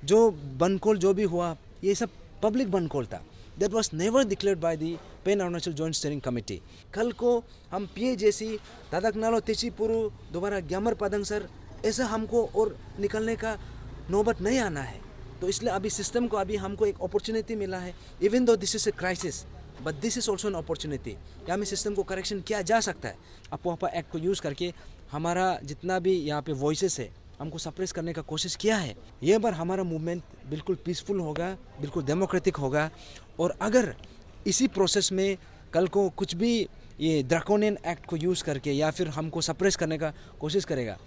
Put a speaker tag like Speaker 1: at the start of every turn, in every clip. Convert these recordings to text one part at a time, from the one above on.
Speaker 1: जो बनकोल जो भी हुआ ये सब पब्लिक बनकोल था। That was never declared by the pan Arunachal joint steering committee. कल को हम पीए जैसी दादक नालो तेचीपुरु दोबारा ग्यामर पादंग सर ऐसा हमको और निकलने का नौबत नहीं आना है। तो इसलिए अभी सिस्टम को अभी हमको एक अपॉर्चुनिटी मिला है। Even though this is a crisis but this is also an opportunity. यहाँ में सिस्टम को करेक्शन किया जा सकता है। अपोहपा एक्ट को यूज़ करके हमारा जितना भी यहाँ पे वॉइसेस है हमको सप्रेस करने का कोशिश किया है। ये बार हमारा मूवमेंट बिल्कुल पीसफुल होगा, बिल्कुल डेमोक्रेटिक होगा। और अगर इसी प्रोसेस में कल को कुछ भी ये ड्रैकोनियन एक्ट को यूज़ करके या फिर हमको सप्रेस करने का कोशिश करेगा,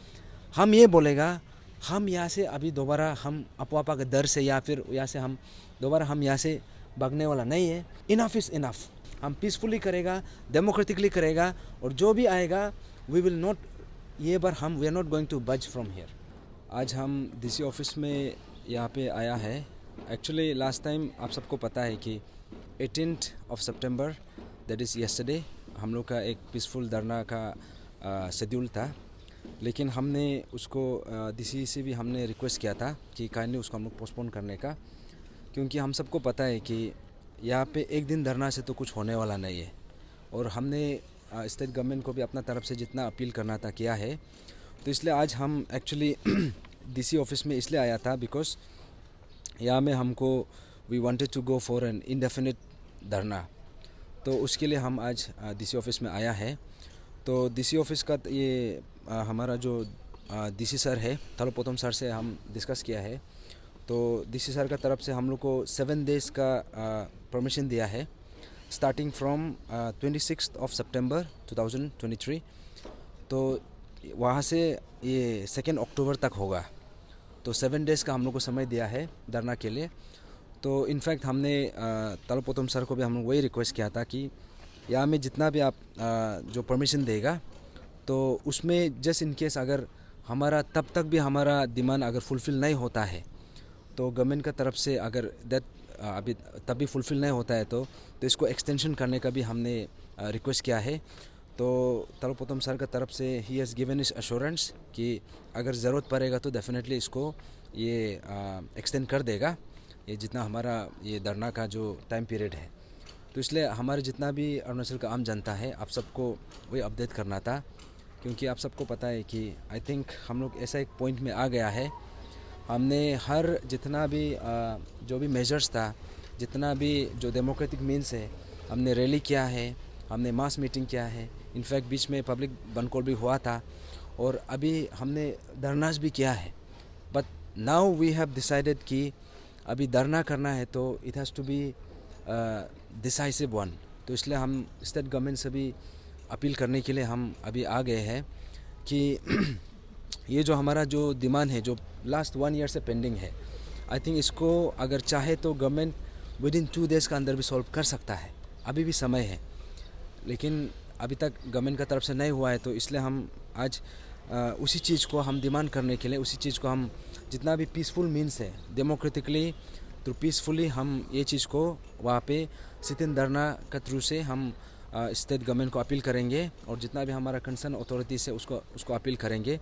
Speaker 1: हम ये बोलेगा हम यहाँ से अभी दोबारा हम अपोहपा के डर से या फिर यहाँ से हम दोबारा हम यहाँ से भागने वाला नहीं है। Enough is enough. हम पीसफुली करेगा, डेमोक्रेटिकली करेगा और जो भी आएगा वी विल नॉट, ये बार हम we are not going to budge from here. आज हम डीसी ऑफिस में यहाँ पे आया है। एक्चुअली लास्ट टाइम आप सबको पता है कि 18th of September that is yesterday हम लोग का एक पीसफुल धरना का शेड्यूल था। लेकिन हमने उसको डीसी से भी हमने रिक्वेस्ट किया था कि काइंडली उसको हम लोग पोस्टपोन करने का, क्योंकि हम सबको पता है कि यहाँ पे एक दिन धरना से तो कुछ होने वाला नहीं है। और हमने स्टेट गवर्नमेंट को भी अपना तरफ से जितना अपील करना था किया है। तो इसलिए आज हम एक्चुअली डीसी ऑफिस में इसलिए आया था बिकॉज यहाँ में हमको we wanted to go for an indefinite dharna. तो उसके लिए हम आज डीसी ऑफिस में आया है। तो डीसी ऑफिस का ये हमारा जो डीसी सर है थलोपोतम सर से हम डिस्कस किया है। तो डीसी सर का तरफ से हम लोग को 7 days का परमिशन दिया है starting from 26th of September 2023। तो वहाँ से ये 2 अक्टूबर तक होगा। तो 7 days का हम लोग को समय दिया है धरना के लिए। तो इनफैक्ट हमने तलोपोतम सर को भी हम लोग वही रिक्वेस्ट किया था कि यहाँ में जितना भी आप जो परमिशन देगा तो उसमें जस्ट इन केस अगर हमारा तब तक भी हमारा डिमांड अगर फुलफ़िल नहीं होता है तो गवर्नमेंट का तरफ से अगर दैट अभी तब भी फुलफ़िल नहीं होता है तो इसको एक्सटेंशन करने का भी हमने रिक्वेस्ट किया है। तो तलोपोतम सर का तरफ से ही हैज़ गिवन इस एश्योरेंस कि अगर ज़रूरत पड़ेगा तो डेफिनेटली इसको ये एक्सटेंड कर देगा, ये जितना हमारा ये धरना का जो टाइम पीरियड है। तो इसलिए हमारे जितना भी अरुणाचल का आम जनता है आप सबको वही अपडेट करना था, क्योंकि आप सबको पता है कि आई थिंक हम लोग ऐसा एक पॉइंट में आ गया है। हमने हर जितना भी जो भी मेजर्स था, जितना भी जो डेमोक्रेटिक मीन्स है, हमने रैली किया है, हमने मास मीटिंग किया है। इनफैक्ट बीच में पब्लिक बनकोल भी हुआ था और अभी हमने धरनास भी किया है। But now we have decided कि अभी धरना करना है तो it has to be decisive one. तो इसलिए हम स्टेट गवर्नमेंट से भी अपील करने के लिए हम अभी आ गए हैं कि ये जो हमारा जो डिमांड है जो लास्ट 1 year से पेंडिंग है, आई थिंक इसको अगर चाहे तो गवर्नमेंट विदिन 2 days का अंदर भी सॉल्व कर सकता है। अभी भी समय है, लेकिन अभी तक गवर्नमेंट का तरफ से नहीं हुआ है। तो इसलिए हम आज उसी चीज़ को हम डिमांड करने के लिए, उसी चीज़ को हम जितना भी पीसफुल मीन्स है डेमोक्रेटिकली तो पीसफुली हम ये चीज़ को वहाँ पे सिटिंग धरना का थ्रू से हम स्टेट गवर्नमेंट को अपील करेंगे और जितना भी हमारा कंसर्न अथॉरिटीज़ है उसको अपील करेंगे।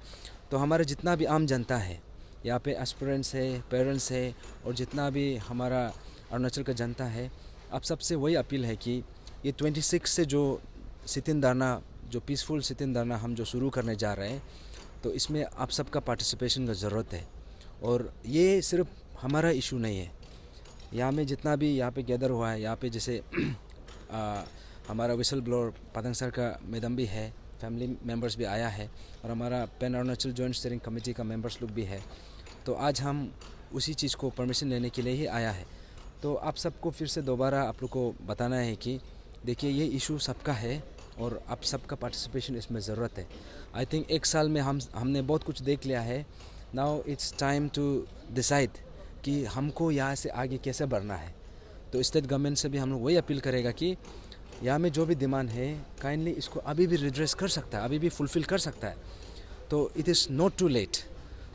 Speaker 1: तो हमारा जितना भी आम जनता है यहाँ पे एस्पिरेंट्स है, पेरेंट्स है और जितना भी हमारा अरुणाचल का जनता है, आप सबसे वही अपील है कि ये 26 से जो सिटिंग धरना, जो पीसफुल सिटिंग धरना हम जो शुरू करने जा रहे हैं, तो इसमें आप सबका पार्टिसिपेशन का ज़रूरत है। और ये सिर्फ हमारा इशू नहीं है, यहाँ में जितना भी यहाँ पे गैदर हुआ है, यहाँ पे जैसे हमारा विसल ब्लोअर पादंग सर का मैडम भी है, फैमिली मेम्बर्स भी आया है और हमारा pan Arunachal joint steering committee का मेंबर्स लोग भी है। तो आज हम उसी चीज़ को परमिशन लेने के लिए ही आया है। तो आप सबको फिर से दोबारा आप लोग को बताना है कि देखिए ये इशू सबका है और आप सबका पार्टिसिपेशन इसमें ज़रूरत है। आई थिंक 1 साल में हमने बहुत कुछ देख लिया है। Now it's time to decide कि हमको यहाँ से आगे कैसे बढ़ना है। तो स्टेट गवर्नमेंट से भी हम लोग वही अपील करेगा कि यहाँ में जो भी डिमांड है काइंडली इसको अभी भी रिड्रेस कर सकता है, अभी भी फुलफ़िल कर सकता है। तो it is not too late.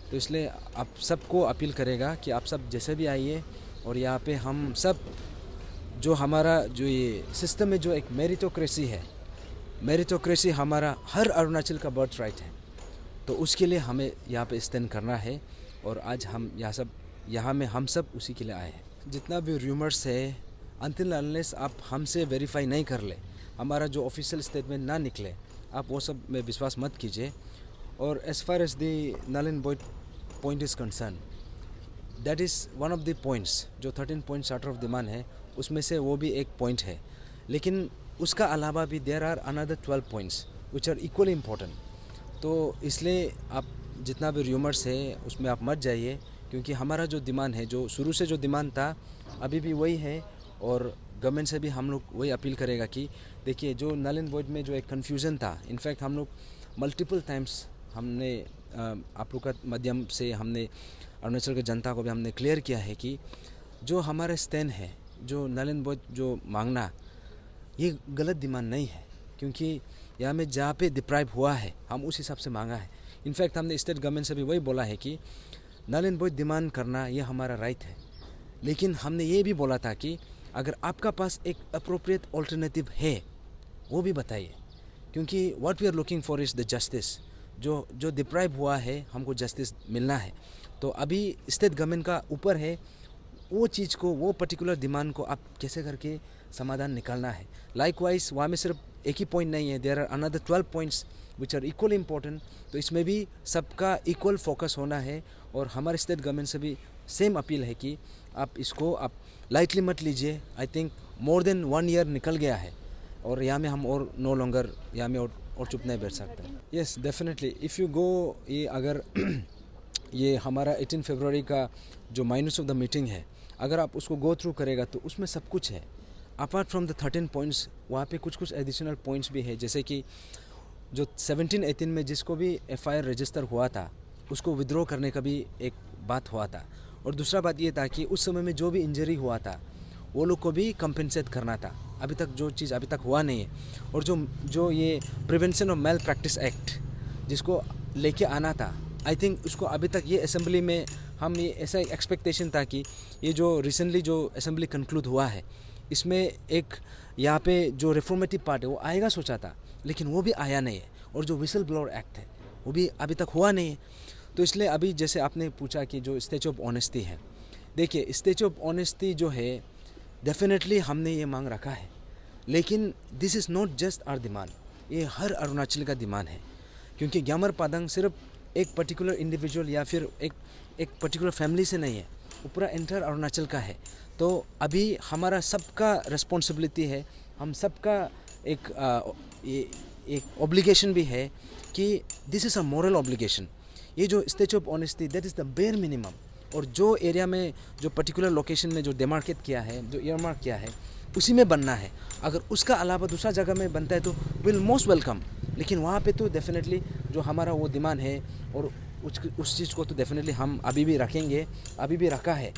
Speaker 1: तो इसलिए आप सबको अपील करेगा कि आप सब जैसे भी आइए और यहाँ पे हम सब जो हमारा जो ये सिस्टम में जो एक मेरिटोक्रेसी है, मेरिटोक्रेसी हमारा हर अरुणाचल का बर्थ राइट है। तो उसके लिए हमें यहाँ पे स्टैंड करना है और आज हम यहाँ सब यहाँ में हम सब उसी के लिए आए हैं। जितना भी र्यूमर्स है, अनटिल अनलेस आप हमसे वेरीफाई नहीं कर ले, हमारा जो ऑफिशियल स्टेटमेंट ना निकले, आप वो सब में विश्वास मत कीजिए। और as far as the null and void point is concern, that is one of the points जो 13 पॉइंट चार्टर ऑफ डिमांड है, उसमें से वो भी एक पॉइंट है। लेकिन उसका अलावा भी there are another 12 points which are equally important. तो इसलिए आप जितना भी र्यूमर्स है उसमें आप मत जाइए, क्योंकि हमारा जो डिमांड है, जो शुरू से जो डिमांड था, अभी भी वही है। और गवर्नमेंट से भी हम लोग वही अपील करेगा कि देखिए, जो नल एंड वॉइड में जो एक कन्फ्यूज़न था, इनफैक्ट हम लोग मल्टीपल टाइम्स हमने आप लोग का माध्यम से हमने अरुणाचल की जनता को भी हमने क्लियर किया है कि जो हमारा स्टैंड है, जो नल एंड वॉइड जो मांगना, ये गलत डिमांड नहीं है। क्योंकि यहाँ में जहाँ पे डिप्राइव हुआ है, हम उस हिसाब से मांगा है। इनफैक्ट हमने स्टेट गवर्नमेंट से भी वही बोला है कि नल एंड वॉइड डिमांड करना ये हमारा राइट है। लेकिन हमने ये भी बोला था कि अगर आपका पास एक अप्रोप्रिएट ऑल्टरनेटिव है, वो भी बताइए। क्योंकि what we are looking for is the justice. जो डिप्राइव हुआ है, हमको जस्टिस मिलना है। तो अभी स्टेट गवर्नमेंट का ऊपर है वो चीज़ को, वो पर्टिकुलर डिमांड को आप कैसे करके समाधान निकालना है। लाइकवाइज वहाँ में सिर्फ एक ही पॉइंट नहीं है, there are another 12 points which are equal important. तो इसमें भी सबका इक्वल फोकस होना है। और हमारे स्टेट गवर्नमेंट से भी सेम अपील है कि आप इसको आप लाइटली मत लीजिए। I think more than 1 year निकल गया है और यहाँ में हम और नो लॉन्गर यहाँ में और चुप नहीं बैठ सकते। Yes, definitely if you go, ये अगर ये हमारा 18 फरवरी का जो माइनस ऑफ द मीटिंग है, अगर आप उसको गो थ्रू करेगा तो उसमें सब कुछ है। अपार्ट फ्रॉम द 13 पॉइंट्स, वहाँ पे कुछ एडिशनल पॉइंट्स भी है। जैसे कि जो 17-18 में जिसको भी FIR रजिस्टर हुआ था, उसको विड्रॉ करने का भी एक बात हुआ था। और दूसरा बात ये था कि उस समय में जो भी इंजरी हुआ था, वो लोग को भी कंपेंसेट करना था। अभी तक जो चीज़ अभी तक हुआ नहीं है। और जो ये prevention of male practice act जिसको लेके आना था, आई थिंक उसको अभी तक ये असेंबली में हम ये ऐसा एक्सपेक्टेशन था कि ये जो रिसेंटली जो असेंबली कंक्लूड हुआ है, इसमें एक यहाँ पे जो रिफॉर्मेटिव पार्ट है वो आएगा सोचा था, लेकिन वो भी आया नहीं है। और जो विसल ब्लोअर एक्ट है वो भी अभी तक हुआ नहीं है। तो इसलिए अभी जैसे आपने पूछा कि जो स्टैच्यू ऑफ ऑनेस्टी है, देखिए स्टैच्यू ऑफ ऑनेस्टी जो है डेफिनेटली हमने ये मांग रखा है। लेकिन this is not just our demand, ये हर अरुणाचल का डिमांड है। क्योंकि ग्यामर पादंग सिर्फ एक पर्टिकुलर इंडिविजुअल या फिर एक पर्टिकुलर फैमिली से नहीं है, वो पूरा एंटायर अरुणाचल का है। तो अभी हमारा सबका रिस्पॉन्सिबिलिटी है, हम सबका एक ऑब्लिगेशन भी है कि this is a moral obligation. ये जो statue of honesty, that is the bare minimum. और जो एरिया में जो पर्टिकुलर लोकेशन में जो डेमार्केट किया है, जो ईयरमार्क किया है, उसी में बनना है। अगर उसका अलावा दूसरा जगह में बनता है तो विल मोस्ट वेलकम। लेकिन वहाँ पे तो डेफिनेटली जो हमारा वो डिमांड है और उस चीज़ को तो डेफिनेटली हम अभी भी रखेंगे, अभी भी रखा है।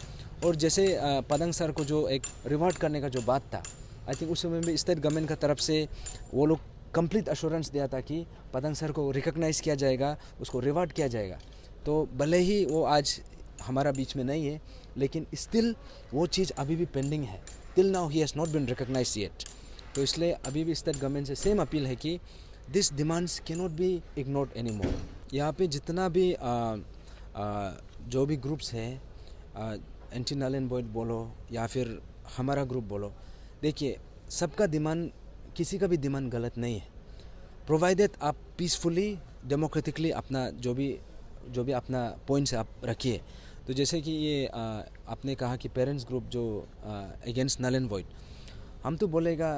Speaker 1: और जैसे पदंग सर को जो एक रिवार्ड करने का जो बात था, आई थिंक उस समय भी स्टेट गवर्नमेंट का तरफ से वो लोग कंप्लीट अश्योरेंस दिया था कि पदंग सर को रिकॉग्नाइज़ किया जाएगा, उसको रिवार्ड किया जाएगा। तो भले ही वो आज हमारा बीच में नहीं है, लेकिन स्टिल वो चीज़ अभी भी पेंडिंग है। Till now he has not been recognised yet. तो इसलिए अभी भी स्टेट गवर्नमेंट से सेम अपील है कि this demands can not be ignored any more. यहाँ पे जितना भी जो भी ग्रुप्स हैं, एंटी नल एंड वॉइड बोलो या फिर हमारा ग्रुप बोलो, देखिए सबका डिमांड, किसी का भी डिमांड गलत नहीं है, प्रोवाइडेड आप पीसफुली डेमोक्रेटिकली अपना जो भी अपना पॉइंट्स आप रखिए। तो जैसे कि ये आपने कहा कि पेरेंट्स ग्रुप जो अगेंस्ट नल एंड वॉइड, हम तो बोलेगा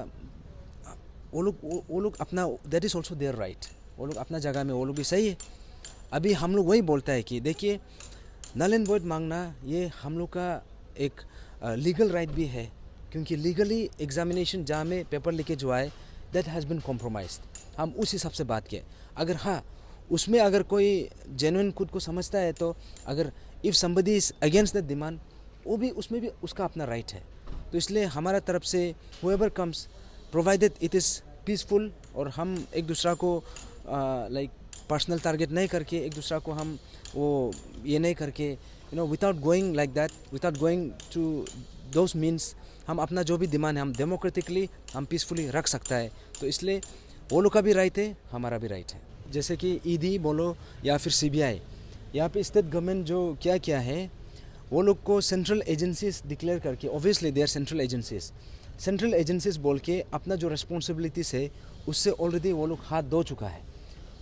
Speaker 1: वो लोग अपना, that is also there right, वो लोग अपना जगह में वो लोग भी सही है। अभी हम लोग वही बोलता है कि देखिए नल एंड वॉइड मांगना ये हम लोग का एक लीगल राइट भी है। क्योंकि लीगली एग्जामिनेशन जहाँ में पेपर लेके जो आए, दैट हैज़ बिन कॉम्प्रोमाइज्ड। हम उस हिसाब से बात किए। अगर हाँ उसमें अगर कोई जेन्युइन खुद को समझता है, तो अगर if somebody is against the demand, वो भी उसमें भी उसका अपना राइट है। तो इसलिए हमारा तरफ से whoever comes, provided it is peaceful, और हम एक दूसरा को लाइक पर्सनल टारगेट नहीं करके, एक दूसरा को हम वो ये नहीं करके, without going like that, without going to those means, हम अपना जो भी डिमांड है हम डेमोक्रेटिकली हम पीसफुली रख सकता है। तो इसलिए वो लोग का भी राइट है, हमारा भी राइट है। जैसे कि ईडी बोलो या फिर CBI, यहाँ पे स्टेट गवर्नमेंट जो क्या है, वो लोग को सेंट्रल एजेंसीज डिक्लेयर करके, obviously they are central agencies बोल के अपना जो रिस्पॉन्सिबिलिटीज है उससे ऑलरेडी वो लोग हाथ धो चुका है।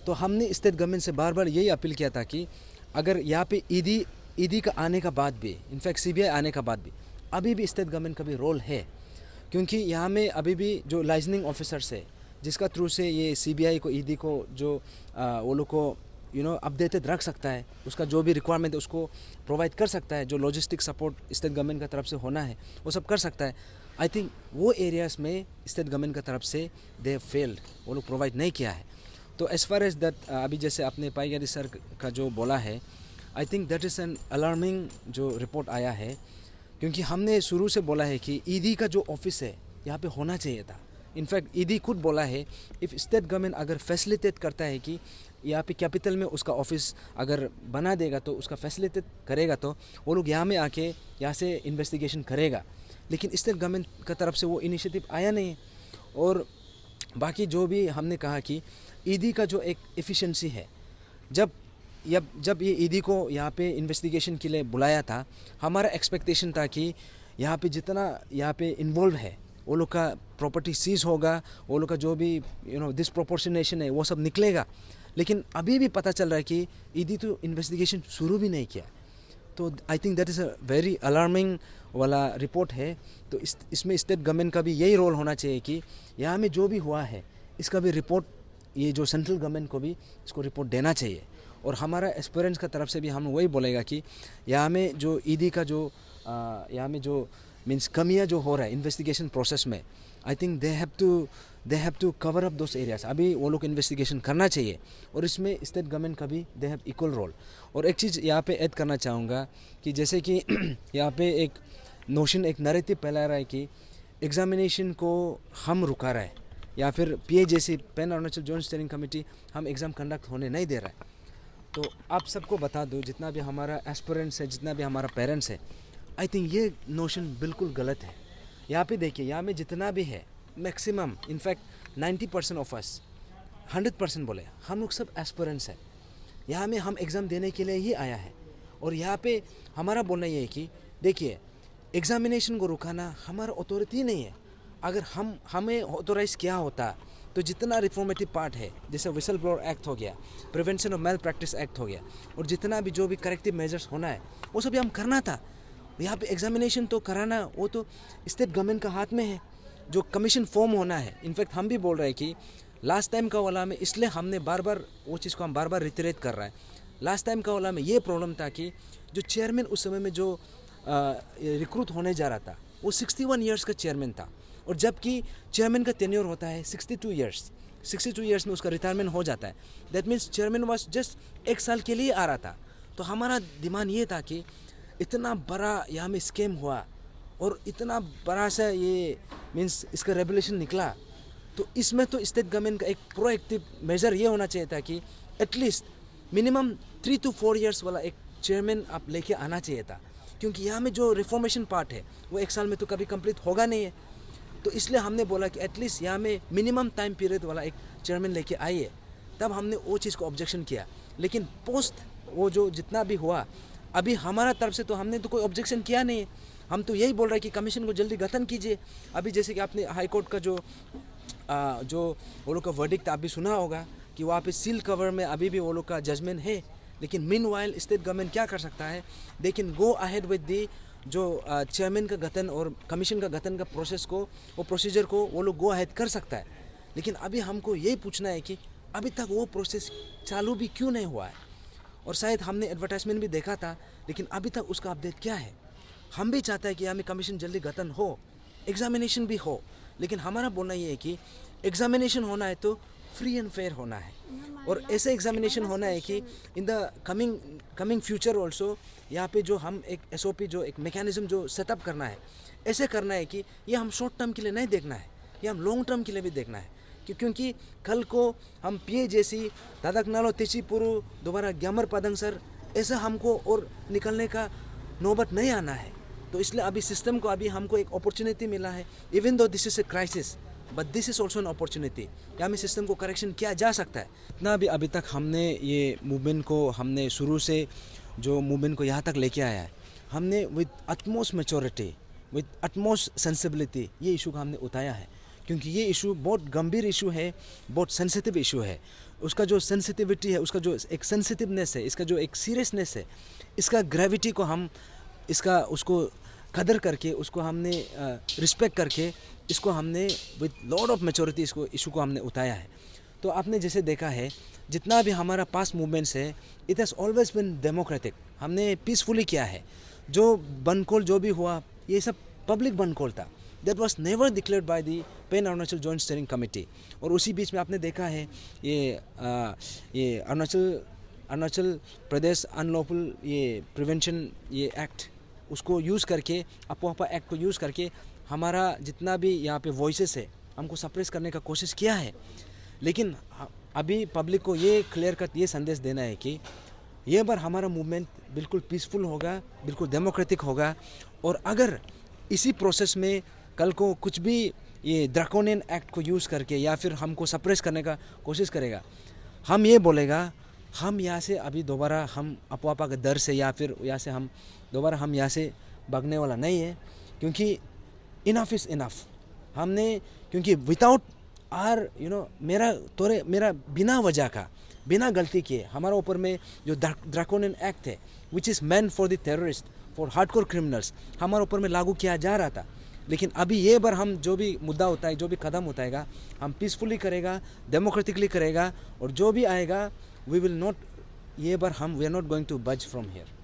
Speaker 1: तो हमने स्टेट गवर्नमेंट से बार बार यही अपील किया था कि अगर यहाँ पे ईडी का आने का बाद भी, इनफैक्ट सीबीआई आने का बाद भी, अभी भी स्टेट गवर्नमेंट का भी रोल है, क्योंकि यहाँ में अभी भी जो लाइसेंसिंग ऑफिसर्स है जिसका थ्रू से ये सीबीआई को, ईडी को जो वो लोग को अपडेटेड रख सकता है, उसका जो भी रिक्वायरमेंट है उसको प्रोवाइड कर सकता है, जो लॉजिस्टिक सपोर्ट स्टेट गवर्नमेंट का तरफ से होना है वो सब कर सकता है। आई थिंक वो एरियाज़ में स्टेट गवर्नमेंट का तरफ से दे फेल्ड, वो लोग प्रोवाइड नहीं किया है। तो एज़ फार एज दैट, अभी जैसे आपने पाईगेरी सर का जो बोला है, I think that is an alarming जो रिपोर्ट आया है, क्योंकि हमने शुरू से बोला है कि ईडी का जो ऑफिस है यहाँ पे होना चाहिए था। इनफैक्ट ईडी खुद बोला है इफ़ स्टेट गवर्नमेंट अगर फैसिलिटेट करता है कि यहाँ पे कैपिटल में उसका ऑफिस अगर बना देगा तो उसका फैसिलिटेट करेगा तो वो लोग यहाँ में आके यहाँ से इन्वेस्टिगेशन करेगा, लेकिन स्टेट गवर्नमेंट का तरफ से वो इनिशिएटिव आया नहीं है। और बाकी जो भी हमने कहा कि ईडी का जो एक एफिशिएंसी है, जब ये ईडी को यहाँ पे इन्वेस्टिगेशन के लिए बुलाया था, हमारा एक्सपेक्टेशन था कि यहाँ पे जितना यहाँ पे इन्वॉल्व है वो लोग का प्रॉपर्टी सीज होगा, वो लोग का जो भी डिसप्रोपोर्शनेशन है वो सब निकलेगा। लेकिन अभी भी पता चल रहा है कि ईडी तो इन्वेस्टिगेशन शुरू भी नहीं किया। तो I think that is a very alarming वाला रिपोर्ट है। तो इसमें स्टेट गवर्नमेंट का भी यही रोल होना चाहिए कि यहाँ में जो भी हुआ है इसका भी रिपोर्ट, ये जो सेंट्रल गवर्नमेंट को भी इसको रिपोर्ट देना चाहिए। और हमारा एस्पिरेंट्स का तरफ से भी हम वही बोलेगा कि यहाँ में जो ईडी का जो यहाँ में जो मीन्स कमियाँ जो हो रहा है इन्वेस्टिगेशन प्रोसेस में, I think they have to cover up those areas. अभी वो लोग इन्वेस्टिगेशन करना चाहिए और इसमें स्टेट गवर्नमेंट का भी दे हैव इक्वल रोल। और एक चीज़ यहाँ पे ऐड करना चाहूँगा कि जैसे कि यहाँ पे एक नोशन, एक नैरेटिव फैला रहा है कि एग्जामिनेशन को हम रुका रहा है, या फिर पीए जैसी pan Arunachal joint steering committee हम एग्ज़ाम कंडक्ट होने नहीं दे रहा है। तो आप सबको बता दूँ, जितना भी हमारा एस्पिरेंट्स है, जितना भी हमारा पेरेंट्स है, आई थिंक ये नोशन बिल्कुल गलत है। यहाँ पे देखिए, यहाँ में जितना भी है मैक्सिमम, इनफैक्ट 90% ऑफ अस, 100% बोले, हम लोग सब एस्पिरेंट्स हैं। यहाँ में हम एग्ज़ाम देने के लिए ही आया है। और यहाँ पे हमारा बोलना ये है कि देखिए, एग्ज़ामिनेशन को रुकाना हमारा अथॉरिटी नहीं है। अगर हमें ऑथोराइज किया होता तो जितना रिफॉर्मेटिव पार्ट है, जैसे विसल ब्लोअर एक्ट हो गया, prevention of male practice act हो गया, और जितना भी जो भी करेक्टिव मेजर्स होना है वो सब हम करना था। यहाँ पे एग्जामिनेशन तो कराना वो तो स्टेट गवर्नमेंट का हाथ में है। जो कमीशन फॉर्म होना है, इनफैक्ट हम भी बोल रहे हैं कि लास्ट टाइम का वाला में, इसलिए हमने बार बार वो चीज़ को हम बार बार रिटरेट कर रहा है। लास्ट टाइम का वाला में ये प्रॉब्लम था कि जो चेयरमैन उस समय में जो रिक्रूट होने जा रहा था वो 61 ईयर्स का चेयरमैन था, और जबकि चेयरमैन का टेन्योर होता है 62 ईयर्स में उसका रिटायरमेंट हो जाता है। That means chairman was just 1 साल के लिए आ रहा था। तो हमारा दिमाग ये था कि इतना बड़ा यहाँ में स्कैम हुआ और इतना बड़ा सा ये मीन्स इसका रेगुलेशन निकला, तो इसमें तो स्टेट गवर्नमेंट का एक प्रोएक्टिव मेजर ये होना चाहिए था कि एटलीस्ट मिनिमम 3 to 4 ईयर्स वाला एक चेयरमैन आप लेके आना चाहिए था, क्योंकि यहाँ में जो रिफॉर्मेशन पार्ट है वो 1 साल में तो कभी कंप्लीट होगा नहीं है। तो इसलिए हमने बोला कि एटलीस्ट यहाँ में मिनिमम टाइम पीरियड वाला एक चेयरमैन लेके आइए। तब हमने वो चीज़ को ऑब्जेक्शन किया। लेकिन पोस्ट वो जो जितना भी हुआ, अभी हमारा तरफ से तो हमने तो कोई ऑब्जेक्शन किया नहीं है। हम तो यही बोल रहे हैं कि कमीशन को जल्दी गठन कीजिए। अभी जैसे कि आपने हाई कोर्ट का जो वो लोग का वर्डिक्ट आप भी सुना होगा कि वहाँ पे सील कवर में अभी भी वो लोग का जजमेंट है। लेकिन मीनवाइल स्टेट गवर्नमेंट क्या कर सकता है, they can go ahead with the जो चेयरमैन का गठन और कमीशन का गठन का प्रोसेस को, वो प्रोसीजर को वो लोग गो अहेड कर सकता है। लेकिन अभी हमको यही पूछना है कि अभी तक वो प्रोसेस चालू भी क्यों नहीं हुआ है। और शायद हमने एडवर्टाइजमेंट भी देखा था, लेकिन अभी तक उसका अपडेट क्या है। हम भी चाहते हैं कि हमें कमीशन जल्दी गठन हो, एग्जामिनेशन भी हो, लेकिन हमारा बोलना ये है कि एग्जामिनेशन होना है तो फ्री एंड फेयर होना है, और ऐसे एग्जामिनेशन होना है कि in the coming future also यहाँ पे जो हम एक SOP जो एक मैकेनिज्म जो सेटअप करना है, ऐसे करना है कि ये हम शॉर्ट टर्म के लिए नहीं देखना है, ये हम लॉन्ग टर्म के लिए भी देखना है। क्योंकि कल को हम पीए जैसी दादक नालो तेचीपुरु दोबारा ग्यामर पदंग सर ऐसा हमको और निकलने का नौबत नहीं आना है। तो इसलिए अभी सिस्टम को अभी हमको एक अपॉर्चुनिटी मिला है, even though this is a crisis but this is also an opportunity. यहाँ में सिस्टम को करेक्शन किया जा सकता है। इतना भी अभी तक हमने ये मूवमेंट को, हमने शुरू से जो मूवमेंट को यहाँ तक लेके आया है, हमने with utmost maturity, with utmost sensibility ये इशू का हमने उठाया है, क्योंकि ये इशू बहुत गंभीर इशू है, बहुत सेंसिटिव इशू है। उसका जो सेंसिटिविटी है, उसका जो एक सेंसिटिवनेस है, इसका जो एक सीरियसनेस है, इसका ग्रेविटी को हम इसका उसको कदर करके, उसको हमने रिस्पेक्ट करके, इसको हमने विद लॉट ऑफ मैच्योरिटी इसको इशू को हमने उठाया है। तो आपने जैसे देखा है, जितना भी हमारा पास्ट मूवमेंट्स है, it has always been democratic. हमने पीसफुली किया है। जो बनकोल जो भी हुआ, ये सब पब्लिक बनकोल था। That was never declared by the pan Arunachal joint steering committee. और उसी बीच में आपने देखा है ये अरुणाचल प्रदेश अनलॉफुल ये प्रिवेंशन ये एक्ट, उसको यूज़ करके, अपोहपा एक्ट को यूज़ करके हमारा जितना भी यहाँ पे वॉइसेस है, हमको सप्रेस करने का कोशिश किया है। लेकिन अभी पब्लिक को ये क्लियर कट ये संदेश देना है कि ये बार हमारा मूवमेंट बिल्कुल पीसफुल होगा, बिल्कुल डेमोक्रेटिक होगा। और अगर इसी प्रोसेस में कल को कुछ भी ये ड्रैकोनियन एक्ट को यूज़ करके या फिर हमको सप्रेस करने का कोशिश करेगा, हम ये बोलेगा, हम यहाँ से अभी दोबारा हम अपोहपा के डर से या फिर यहाँ से हम दोबारा हम यहाँ से भागने वाला नहीं है। क्योंकि इनफ इज़ इनफ। हमने क्योंकि विदाउट आर मेरा बिना वजह का, बिना गलती किए हमारा ऊपर में जो ड्रैकोनियन एक्ट है, which is meant for the terrorist, for hardcore criminals, हमारे ऊपर में लागू किया जा रहा था। लेकिन अभी ये बार हम जो भी मुद्दा होता है, जो भी कदम उठाएगा, हम पीसफुली करेगा, डेमोक्रेटिकली करेगा। और जो भी आएगा, वी विल नॉट, ये बार हम we are not going to budge from here.